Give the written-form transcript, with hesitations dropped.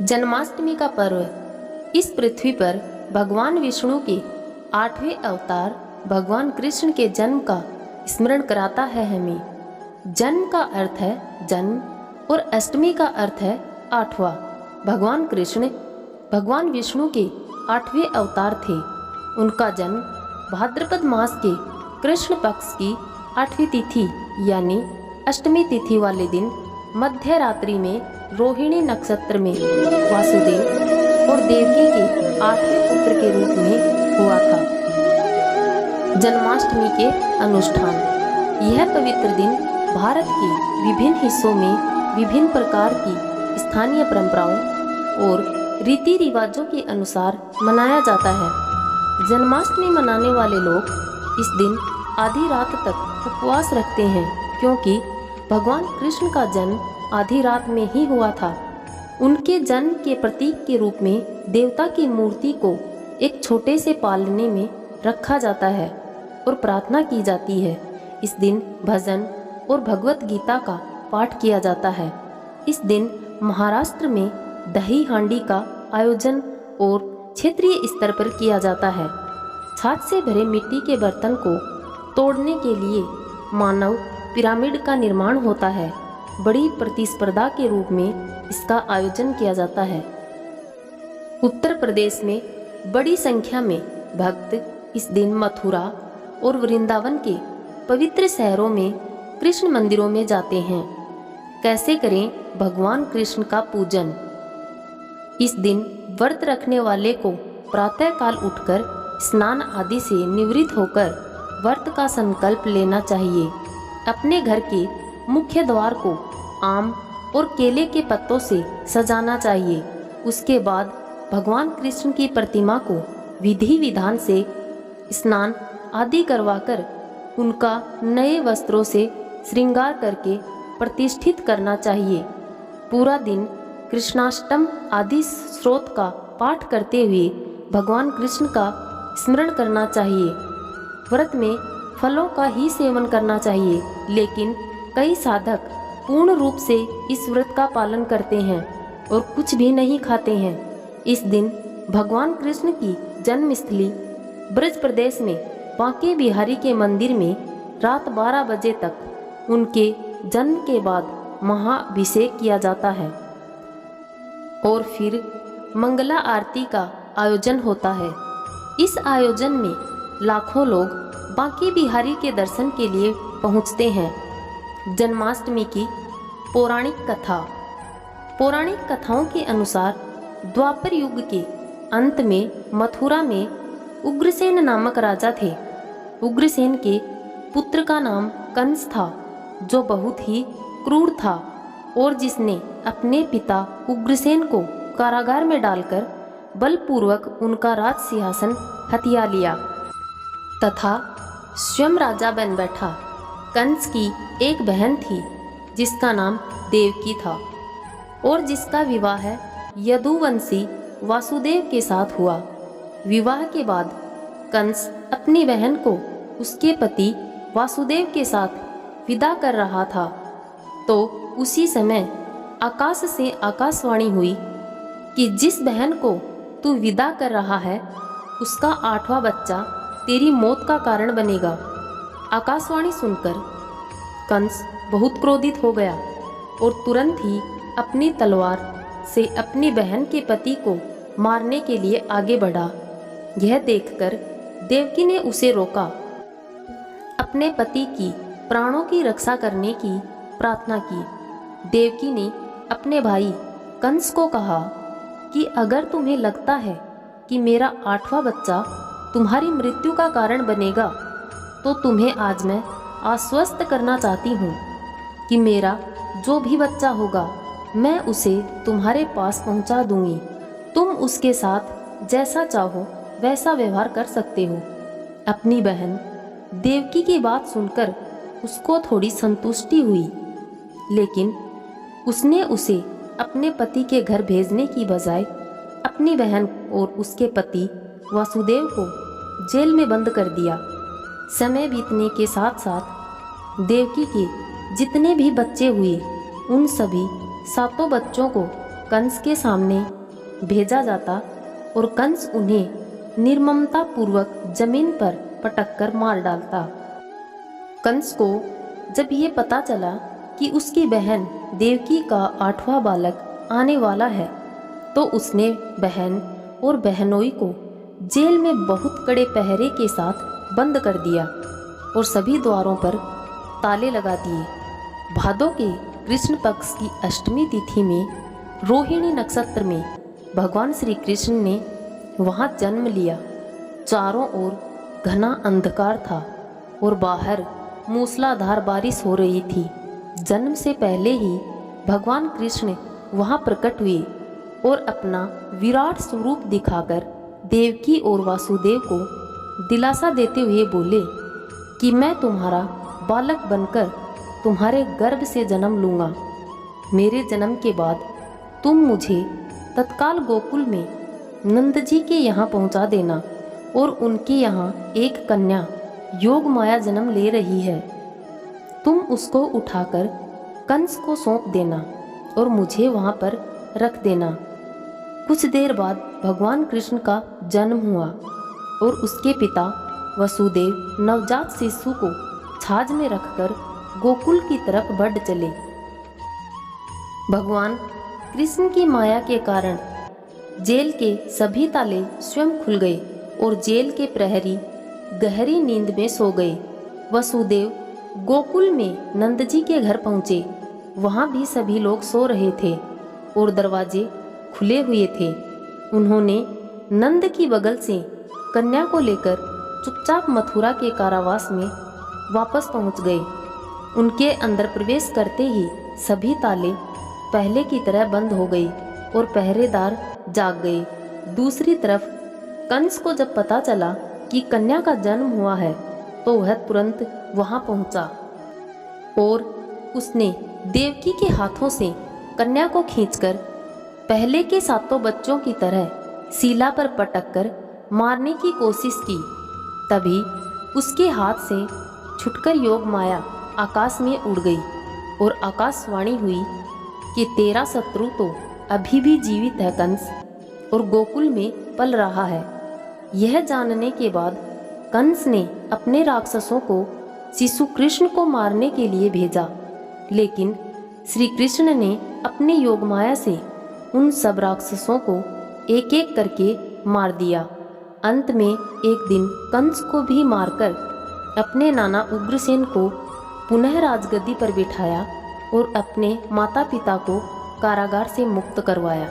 जन्माष्टमी का पर्व इस पृथ्वी पर भगवान विष्णु के 8वें अवतार भगवान कृष्ण के जन्म का स्मरण कराता है हमें। जन्म का अर्थ है जन्म और अष्टमी का अर्थ है 8वां। भगवान कृष्ण भगवान विष्णु के 8वें अवतार थे। उनका जन्म भाद्रपद मास के कृष्ण पक्ष की 8वीं तिथि यानी अष्टमी तिथि वाले दिन मध्य रात्रि में रोहिणी नक्षत्र में वासुदेव और देवकी के 8वें पुत्र के रूप में हुआ था। जन्माष्टमी के अनुष्ठान। यह पवित्र दिन भारत के विभिन्न हिस्सों में विभिन्न प्रकार की स्थानीय परंपराओं और रीति रिवाजों के अनुसार मनाया जाता है। जन्माष्टमी मनाने वाले लोग इस दिन आधी रात तक उपवास रखते हैं, क्योंकि भगवान कृष्ण का जन्म आधी रात में ही हुआ था। उनके जन्म के प्रतीक के रूप में देवता की मूर्ति को एक छोटे से पालने में रखा जाता है और प्रार्थना की जाती है। इस दिन भजन और भगवत गीता का पाठ किया जाता है। इस दिन महाराष्ट्र में दही हांडी का आयोजन और क्षेत्रीय स्तर पर किया जाता है। छाछ से भरे मिट्टी के बर्तन को तोड़ने के लिए मानव पिरामिड का निर्माण होता है। बड़ी प्रतिस्पर्धा के रूप में इसका आयोजन किया जाता है। उत्तर प्रदेश में बड़ी संख्या में भक्त इस दिन मथुरा और वृंदावन के पवित्र शहरों में कृष्ण मंदिरों में जाते हैं। कैसे करें भगवान कृष्ण का पूजन। इस दिन व्रत रखने वाले को प्रातःकाल उठकर स्नान आदि से निवृत्त होकर व्रत का संकल्प लेना चाहिए। अपने घर के मुख्य द्वार को आम और केले के पत्तों से सजाना चाहिए। उसके बाद भगवान कृष्ण की प्रतिमा को विधि विधान से स्नान आदि करवाकर उनका नए वस्त्रों से श्रृंगार करके प्रतिष्ठित करना चाहिए। पूरा दिन कृष्णाष्टम आदि स्रोत का पाठ करते हुए भगवान कृष्ण का स्मरण करना चाहिए। व्रत में फलों का ही सेवन करना चाहिए, लेकिन कई साधक पूर्ण रूप से इस व्रत का पालन करते हैं और कुछ भी नहीं खाते हैं। इस दिन भगवान कृष्ण की जन्मस्थली ब्रज प्रदेश में बांके बिहारी के मंदिर में रात 12 बजे तक उनके जन्म के बाद महाअभिषेक किया जाता है और फिर मंगला आरती का आयोजन होता है। इस आयोजन में लाखों लोग बांके बिहारी के दर्शन के लिए पहुंचते हैं। जन्माष्टमी की पौराणिक कथा। पौराणिक कथाओं के अनुसार द्वापर युग के अंत में मथुरा में उग्रसेन नामक राजा थे। उग्रसेन के पुत्र का नाम कंस था, जो बहुत ही क्रूर था और जिसने अपने पिता उग्रसेन को कारागार में डालकर बलपूर्वक उनका राज सिंहासन हथिया लिया तथा स्वयं राजा बन बैठा। कंस की एक बहन थी जिसका नाम देवकी था और जिसका विवाह यदुवंशी वासुदेव के साथ हुआ। विवाह के बाद कंस अपनी बहन को उसके पति वासुदेव के साथ विदा कर रहा था, तो उसी समय आकाश से आकाशवाणी हुई कि जिस बहन को तू विदा कर रहा है उसका 8वां बच्चा तेरी मौत का कारण बनेगा। आकाशवाणी सुनकर कंस बहुत क्रोधित हो गया और तुरंत ही अपनी तलवार से अपनी बहन के पति को मारने के लिए आगे बढ़ा। यह देखकर देवकी ने उसे रोका। अपने पति की प्राणों की रक्षा करने की प्रार्थना की। देवकी ने अपने भाई कंस को कहा कि अगर तुम्हें लगता है कि मेरा 8वां बच्चा तुम्हारी मृत्यु का कारण बनेगा, तो तुम्हें आज मैं आश्वस्त करना चाहती हूँ कि मेरा जो भी बच्चा होगा मैं उसे तुम्हारे पास पहुँचा दूंगी। तुम उसके साथ जैसा चाहो वैसा व्यवहार कर सकते हो। अपनी बहन देवकी की बात सुनकर उसको थोड़ी संतुष्टि हुई, लेकिन उसने उसे अपने पति के घर भेजने की बजाय अपनी बहन और उसके पति वासुदेव को जेल में बंद कर दिया। समय बीतने के साथ साथ देवकी के जितने भी बच्चे हुए उन सभी 7 बच्चों को कंस के सामने भेजा जाता और कंस उन्हें निर्ममता पूर्वक जमीन पर पटक कर मार डालता। कंस को जब ये पता चला कि उसकी बहन देवकी का 8वां बालक आने वाला है, तो उसने बहन और बहनोई को जेल में बहुत कड़े पहरे के साथ बंद कर दिया और सभी द्वारों पर ताले लगा दिए। भादों के कृष्ण पक्ष की अष्टमी तिथि में रोहिणी नक्षत्र में भगवान श्री कृष्ण ने वहाँ जन्म लिया। चारों ओर घना अंधकार था और बाहर मूसलाधार बारिश हो रही थी। जन्म से पहले ही भगवान कृष्ण वहाँ प्रकट हुए और अपना विराट स्वरूप दिखाकर देवकी और वासुदेव को दिलासा देते हुए बोले कि मैं तुम्हारा बालक बनकर तुम्हारे गर्भ से जन्म लूँगा। मेरे जन्म के बाद तुम मुझे तत्काल गोकुल में नंद जी के यहाँ पहुँचा देना और उनके यहाँ एक कन्या योग माया जन्म ले रही है। तुम उसको उठाकर कंस को सौंप देना और मुझे वहाँ पर रख देना। कुछ देर बाद भगवान कृष्ण का जन्म हुआ और उसके पिता वसुदेव नवजात शिशु को छाछ में रखकर गोकुल की तरफ बढ़ चले। भगवान कृष्ण की माया के कारण जेल के सभी ताले स्वयं खुल गए और जेल के प्रहरी गहरी नींद में सो गए। वसुदेव गोकुल में नंद जी के घर पहुँचे। वहाँ भी सभी लोग सो रहे थे और दरवाजे खुले हुए थे। उन्होंने नंद की बगल से कन्या को लेकर चुपचाप मथुरा के कारावास में वापस पहुँच गए। उनके अंदर प्रवेश करते ही सभी ताले पहले की तरह बंद हो गए और पहरेदार जाग गए। दूसरी तरफ कंस को जब पता चला कि कन्या का जन्म हुआ है, तो वह तुरंत वहां पहुंचा और उसने देवकी के हाथों से कन्या को खींचकर पहले के 7 बच्चों की तरह शिला पर पटककर मारने की कोशिश की। तभी उसके हाथ से छुटकर योग माया आकाश में उड़ गई और आकाशवाणी हुई कि तेरा शत्रु तो अभी भी जीवित है कंस, और गोकुल में पल रहा है। यह जानने के बाद कंस ने अपने राक्षसों को शिशु कृष्ण को मारने के लिए भेजा, लेकिन श्री कृष्ण ने अपने योगमाया से उन सब राक्षसों को एक एक करके मार दिया। अंत में एक दिन कंस को भी मारकर अपने नाना उग्रसेन को पुनः राजगद्दी पर बिठाया और अपने माता पिता को कारागार से मुक्त करवाया।